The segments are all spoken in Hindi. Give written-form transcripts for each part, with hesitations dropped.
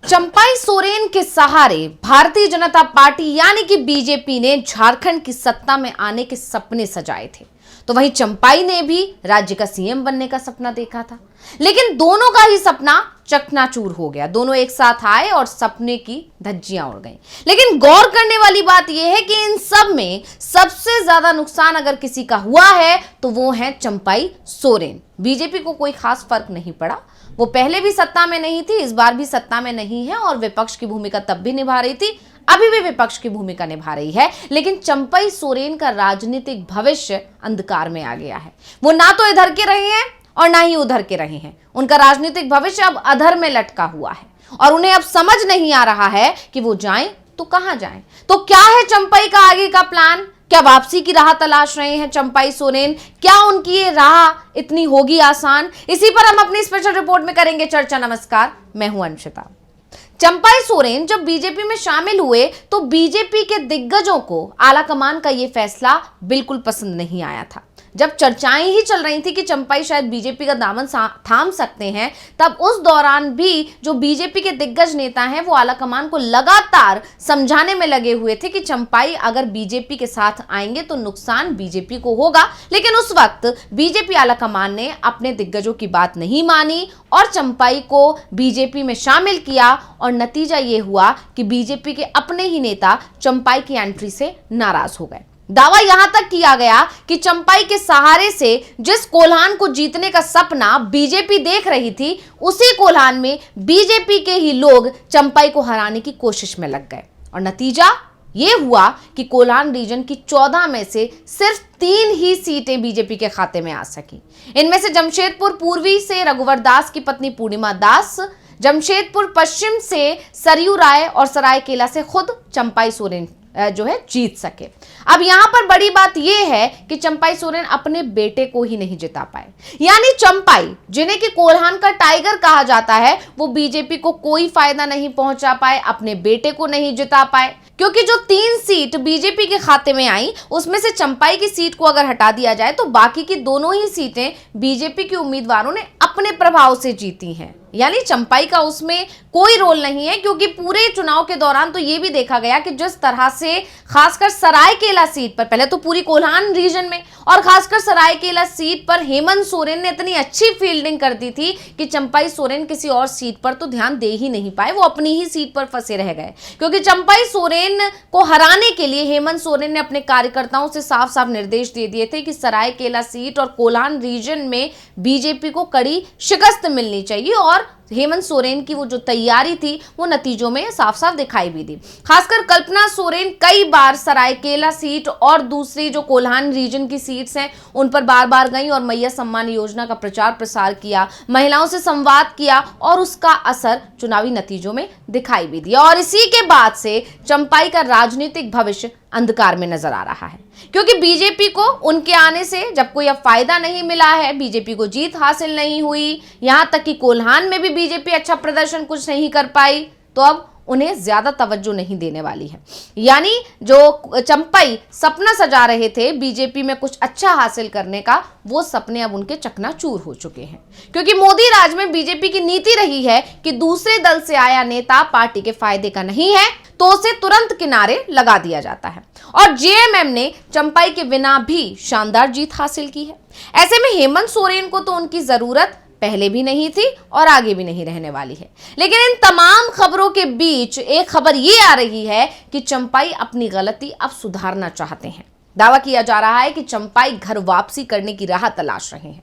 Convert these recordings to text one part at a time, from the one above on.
चंपाई सोरेन के सहारे भारतीय जनता पार्टी यानी कि बीजेपी ने झारखंड की सत्ता में आने के सपने सजाए थे, तो वहीं चंपाई ने भी राज्य का सीएम बनने का सपना देखा था। लेकिन दोनों का ही सपना चकनाचूर हो गया। दोनों एक साथ आए और सपने की धज्जियां उड़ गईं। लेकिन गौर करने वाली बात यह है कि इन सब में सबसे ज्यादा नुकसान अगर किसी का हुआ है तो वो है चंपाई सोरेन। बीजेपी को कोई खास फर्क नहीं पड़ा। वो पहले भी सत्ता में नहीं थी, इस बार भी सत्ता में नहीं है और विपक्ष की भूमिका तब भी निभा रही थी, अभी भी विपक्ष की भूमिका निभा रही है। लेकिन चंपाई सोरेन का राजनीतिक भविष्य अंधकार में आ गया है। वो ना तो इधर के रहे हैं और ना ही उधर के रहे हैं। उनका राजनीतिक भविष्य अब अधर में लटका हुआ है और उन्हें अब समझ नहीं आ रहा है कि वो जाएं तो कहां जाएं। तो क्या है चंपाई का आगे का प्लान? क्या वापसी की राह तलाश रहे हैं चंपाई सोरेन? क्या उनकी ये राह इतनी होगी आसान? इसी पर हम अपनी स्पेशल रिपोर्ट में करेंगे चर्चा। नमस्कार, मैं हूं अंशिता। चंपाई सोरेन जब बीजेपी में शामिल हुए तो बीजेपी के दिग्गजों को आलाकमान का यह फैसला बिल्कुल पसंद नहीं आया था। जब चर्चाएं ही चल रही थी कि चंपाई शायद बीजेपी का दामन थाम सकते हैं, तब उस दौरान भी जो बीजेपी के दिग्गज नेता हैं वो आलाकमान को लगातार समझाने में लगे हुए थे कि चंपाई अगर बीजेपी के साथ आएंगे तो नुकसान बीजेपी को होगा। लेकिन उस वक्त बीजेपी आलाकमान ने अपने दिग्गजों की बात नहीं मानी और चंपाई को बीजेपी में शामिल किया और नतीजा ये हुआ कि बीजेपी के अपने ही नेता चंपाई की एंट्री से नाराज हो गए। दावा यहां तक किया गया कि चंपाई के सहारे से जिस कोल्हान को जीतने का सपना बीजेपी देख रही थी, उसी कोल्हान में बीजेपी के ही लोग चंपाई को हराने की कोशिश में लग गए और नतीजा यह हुआ कि कोल्हान रीजन की 14 में से सिर्फ 3 ही सीटें बीजेपी के खाते में आ सकी। इनमें से जमशेदपुर पूर्वी से रघुवर दास की पत्नी पूर्णिमा दास, जमशेदपुर पश्चिम से सरयू राय और सरायकेला से खुद चंपाई सोरेन जो है जीत सके। अब यहां पर बड़ी बात यह है कि चंपाई सोरेन अपने बेटे को ही नहीं जिता पाए। यानी चंपाई, जिन्हें कि कोल्हान का टाइगर कहा जाता है, वो बीजेपी को कोई फायदा नहीं पहुंचा पाए, अपने बेटे को नहीं जिता पाए। क्योंकि जो 3 सीट बीजेपी के खाते में आई, उसमें से चंपाई की सीट को अगर हटा दिया जाए तो बाकी की दोनों ही सीटें बीजेपी के उम्मीदवारों ने अपने प्रभाव से जीती हैं। यानी चंपाई का उसमें कोई रोल नहीं है, क्योंकि पूरे चुनाव के दौरान तो यह भी देखा गया कि जिस तरह से खासकर सरायकेला सीट पर, पहले तो पूरी कोल्हान रीजन में और खासकर सरायकेला सीट पर हेमंत सोरेन ने इतनी अच्छी फील्डिंग कर दी थी कि चंपाई सोरेन किसी और सीट पर तो ध्यान दे ही नहीं पाए। वो अपनी ही सीट पर फंसे रह गए, क्योंकि चंपाई सोरेन को हराने के लिए हेमंत सोरेन ने अपने कार्यकर्ताओं से साफ साफ निर्देश दे दिए थे कि सरायकेला सीट और कोल्हान रीजन में बीजेपी को कड़ी शिकस्त मिलनी चाहिए और हेमंत सोरेन की वो जो तैयारी थी वो नतीजों में साफ साफ दिखाई भी दी। खासकर कल्पना सोरेन कई बार सरायकेला सीट और दूसरी जो कोल्हान रीजन की सीट्स हैं उन पर बार बार गई और मैया सम्मान योजना का प्रचार प्रसार किया, महिलाओं से संवाद किया और उसका असर चुनावी नतीजों में दिखाई भी दिया। और इसी के बाद से चंपाई का राजनीतिक भविष्य अंधकार में नजर आ रहा है, क्योंकि बीजेपी को उनके आने से जब कोई अब फायदा नहीं मिला है, बीजेपी को जीत हासिल नहीं हुई, यहां तक कि कोल्हान में भी बीजेपी अच्छा प्रदर्शन कुछ नहीं कर पाई, तो अब उन्हें ज्यादा तवज्जो नहीं देने वाली है। यानी जो चंपाई सपना सजा रहे थे बीजेपी में कुछ अच्छा हासिल करने का, वो सपने अब उनके चकनाचूर हो चुके हैं। क्योंकि मोदी राज में बीजेपी की नीति रही है कि दूसरे दल से आया नेता पार्टी के फायदे का नहीं है तो उसे तुरंत किनारे लगा दिया जाता है। और जेएमएम ने चंपाई के बिना भी शानदार जीत हासिल की है। ऐसे में हेमंत सोरेन को तो उनकी जरूरत पहले भी नहीं थी और आगे भी नहीं रहने वाली है। लेकिन इन तमाम खबरों के बीच एक खबर ये आ रही है कि चंपाई अपनी गलती अब सुधारना चाहते हैं। दावा किया जा रहा है कि चंपाई घर वापसी करने की राह तलाश रहे हैं।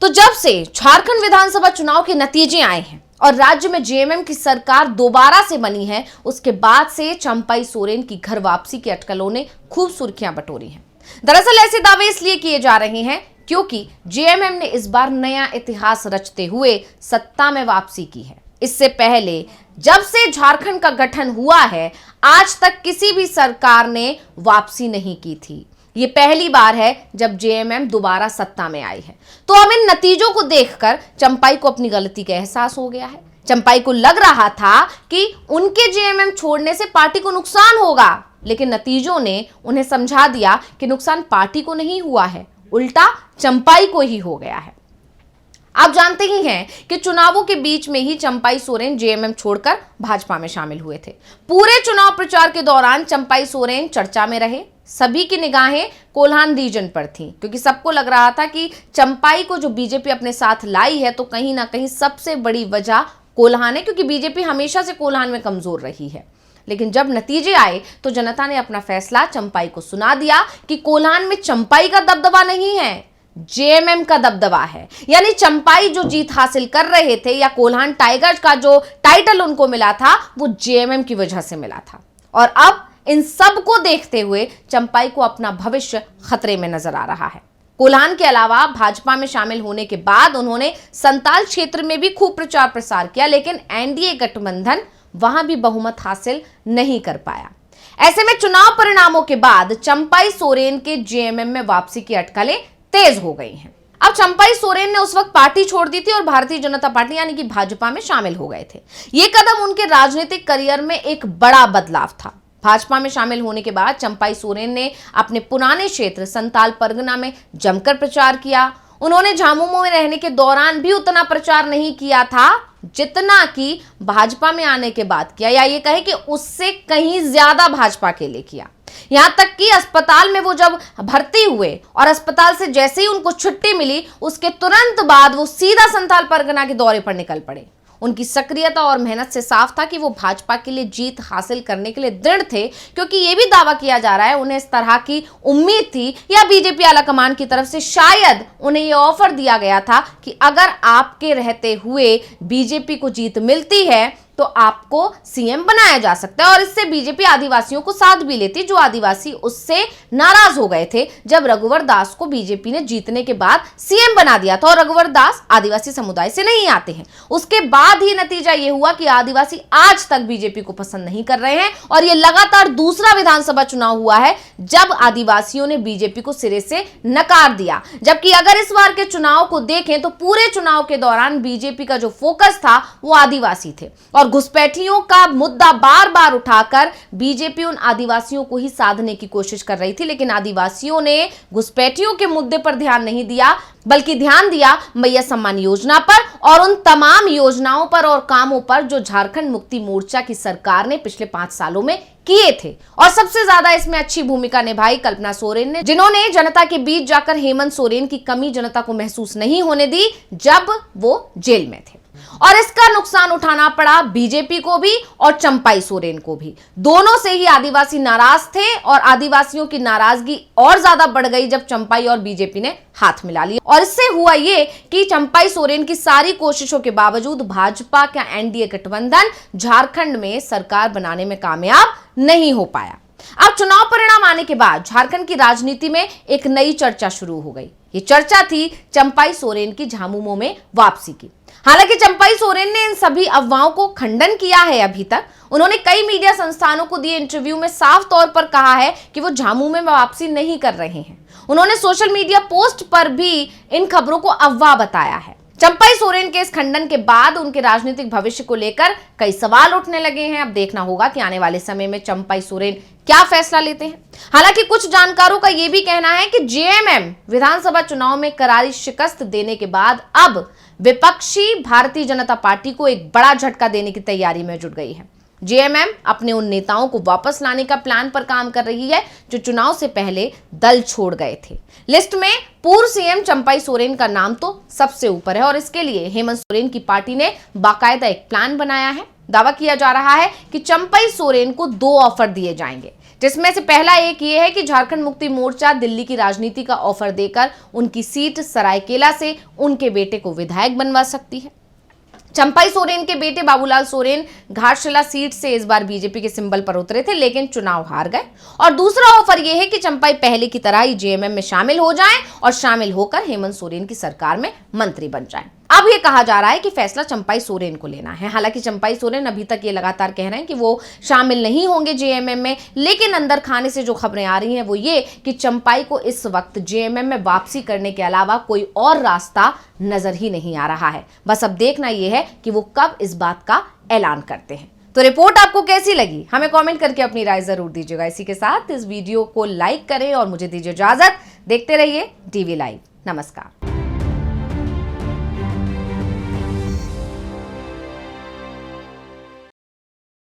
तो जब से झारखंड विधानसभा चुनाव के नतीजे आए हैं और राज्य में जेएमएम की सरकार दोबारा से बनी है, उसके बाद से चंपाई सोरेन की घर वापसी की अटकलों ने खूब सुर्खियां बटोरी हैं। दरअसल ऐसे दावे इसलिए किए जा रहे हैं क्योंकि जेएमएम ने इस बार नया इतिहास रचते हुए सत्ता में वापसी की है। इससे पहले जब से झारखंड का गठन हुआ है, आज तक किसी भी सरकार ने वापसी नहीं की थी। ये पहली बार है जब जेएमएम दोबारा सत्ता में आई है। तो अब इन नतीजों को देखकर चंपाई को अपनी गलती का एहसास हो गया है। चंपाई को लग रहा था कि उनके जेएमएम छोड़ने से पार्टी को नुकसान होगा, लेकिन नतीजों ने उन्हें समझा दिया कि नुकसान पार्टी को नहीं हुआ है, उल्टा चंपाई को ही हो गया है। आप जानते ही हैं कि चुनावों के बीच में ही चंपाई सोरेन जेएमएम छोड़कर भाजपा में शामिल हुए थे। पूरे चुनाव प्रचार के दौरान चंपाई सोरेन चर्चा में रहे। सभी की निगाहें कोल्हान रीजन पर थीं, क्योंकि सबको लग रहा था कि चंपाई को जो बीजेपी अपने साथ लाई है तो कहीं ना कहीं सबसे बड़ी वजह कोल्हान है, क्योंकि बीजेपी हमेशा से कोल्हान में कमजोर रही है। लेकिन जब नतीजे आए तो जनता ने अपना फैसला चंपाई को सुना दिया कि कोल्हान में चंपाई का दबदबा नहीं है, जेएमएम का दबदबा है। यानी चंपाई जो जीत हासिल कर रहे थे या कोल्हान टाइगर्स का जो टाइटल उनको मिला था वो जेएमएम की वजह से मिला था। और अब इन सब को देखते हुए चंपाई को अपना भविष्य खतरे में नजर आ रहा है। कोल्हान के अलावा भाजपा में शामिल होने के बाद उन्होंने संताल क्षेत्र में भी खूब प्रचार प्रसार किया, लेकिन एनडीए गठबंधन वहां भी बहुमत हासिल नहीं कर पाया। ऐसे में चुनाव परिणामों के बाद चंपाई सोरेन के जेएमएम में वापसी की अटकलें तेज हो गई हैं। अब चंपाई सोरेन ने उस वक्त पार्टी छोड़ दी थी और भारतीय जनता पार्टी यानी कि भाजपा में शामिल हो गए थे। यह कदम उनके राजनीतिक करियर में एक बड़ा बदलाव था। भाजपा में शामिल होने के बाद चंपाई सोरेन ने अपने पुराने क्षेत्र संताल परगना में जमकर प्रचार किया। उन्होंने झामुमो में रहने के दौरान भी उतना प्रचार नहीं किया था जितना कि भाजपा में आने के बाद किया, या ये कहे कि उससे कहीं ज्यादा भाजपा के लिए किया। यहां तक कि अस्पताल में वो जब भर्ती हुए और अस्पताल से जैसे ही उनको छुट्टी मिली उसके तुरंत बाद वो सीधा संथाल परगना के दौरे पर निकल पड़े। उनकी सक्रियता और मेहनत से साफ था कि वो भाजपा के लिए जीत हासिल करने के लिए दृढ़ थे, क्योंकि ये भी दावा किया जा रहा है उन्हें इस तरह की उम्मीद थी या बीजेपी आलाकमान की तरफ से शायद उन्हें ये ऑफर दिया गया था कि अगर आपके रहते हुए बीजेपी को जीत मिलती है तो आपको सीएम बनाया जा सकता है। और इससे बीजेपी आदिवासियों को साथ भी लेती, जो आदिवासी उससे नाराज हो गए थे जब रघुवर दास को बीजेपी ने जीतने के बाद सीएम बना दिया था। और रघुवर दास आदिवासी समुदाय से नहीं आते हैं। उसके बाद ही नतीजा यह हुआ कि आदिवासी आज तक बीजेपी को पसंद नहीं कर रहे हैं और यह लगातार दूसरा विधानसभा चुनाव हुआ है जब आदिवासियों ने बीजेपी को सिरे से नकार दिया। जबकि अगर इस बार के चुनाव को देखें तो पूरे चुनाव के दौरान बीजेपी का जो फोकस था वो आदिवासी थे और घुसपैठियों का मुद्दा बार बार उठाकर बीजेपी उन आदिवासियों को ही साधने की कोशिश कर रही थी। लेकिन आदिवासियों ने घुसपैठियों के मुद्दे पर ध्यान नहीं दिया, बल्कि ध्यान दिया मैया सम्मान योजना पर और उन तमाम योजनाओं पर और कामों पर जो झारखंड मुक्ति मोर्चा की सरकार ने पिछले 5 सालों में किए थे। और सबसे ज्यादा इसमें अच्छी भूमिका निभाई कल्पना सोरेन ने, जिन्होंने जनता के बीच जाकर हेमंत सोरेन की कमी जनता को महसूस नहीं होने दी जब वो जेल में थे। और इसका नुकसान उठाना पड़ा बीजेपी को भी और चंपाई सोरेन को भी। दोनों से ही आदिवासी नाराज थे और आदिवासियों की नाराजगी और ज्यादा बढ़ गई जब चंपाई और बीजेपी ने हाथ मिला लिया। और इससे हुआ ये कि चंपाई सोरेन की सारी कोशिशों के बावजूद भाजपा का एनडीए गठबंधन झारखंड में सरकार बनाने में कामयाब नहीं हो पाया। अब चुनाव परिणाम आने के बाद झारखंड की राजनीति में एक नई चर्चा शुरू हो गई। ये चर्चा थी चंपाई सोरेन की झामुमो में वापसी की। हालांकि चंपाई सोरेन ने इन सभी अफवाहों को खंडन किया है। अभी तक उन्होंने कई मीडिया संस्थानों को दिए इंटरव्यू में साफ तौर पर कहा है कि वो झामुमो में वापसी नहीं कर रहे हैं। उन्होंने सोशल मीडिया पोस्ट पर भी इन खबरों को अफवाह बताया है। चंपाई सोरेन के इस खंडन के बाद उनके राजनीतिक भविष्य को लेकर कई सवाल उठने लगे हैं। अब देखना होगा कि आने वाले समय में चंपाई सोरेन क्या फैसला लेते हैं। हालांकि कुछ जानकारों का यह भी कहना है कि जेएमएम विधानसभा चुनाव में करारी शिकस्त देने के बाद अब विपक्षी भारतीय जनता पार्टी को एक बड़ा झटका देने की तैयारी में जुट गई है। जेएमएम अपने उन नेताओं को वापस लाने का प्लान पर काम कर रही है जो चुनाव से पहले दल छोड़ गए थे। लिस्ट में पूर्व सीएम चंपाई सोरेन का नाम तो सबसे ऊपर है और इसके लिए हेमंत सोरेन की पार्टी ने बाकायदा एक प्लान बनाया है। दावा किया जा रहा है कि चंपाई सोरेन को 2 ऑफर दिए जाएंगे, जिसमें से पहला एक ये है कि झारखंड मुक्ति मोर्चा दिल्ली की राजनीति का ऑफर देकर उनकी सीट सरायकेला से उनके बेटे को विधायक बनवा सकती है। चंपाई सोरेन के बेटे बाबूलाल सोरेन घाटशिला सीट से इस बार बीजेपी के सिंबल पर उतरे थे, लेकिन चुनाव हार गए। और दूसरा ऑफर यह है कि चंपाई पहले की तरह ही जेएमएम में शामिल हो जाएं और शामिल होकर हेमंत सोरेन की सरकार में मंत्री बन जाएं। अब यह कहा जा रहा है कि फैसला चंपाई सोरेन को लेना है। हालांकि चंपाई सोरेन अभी तक ये लगातार कह रहे हैं कि वो शामिल नहीं होंगे जेएमएम में, लेकिन अंदर खाने से जो खबरें आ रही हैं वो ये कि चंपाई को इस वक्त जेएमएम में वापसी करने के अलावा कोई और रास्ता नजर ही नहीं आ रहा है। बस अब देखना यह है कि वो कब इस बात का ऐलान करते हैं। तो रिपोर्ट आपको कैसी लगी हमें कमेंट करके अपनी राय जरूर दीजिएगा। इसी के साथ इस वीडियो को लाइक करें और मुझे दीजिए इजाजत। देखते रहिए टीवी लाइव। नमस्कार।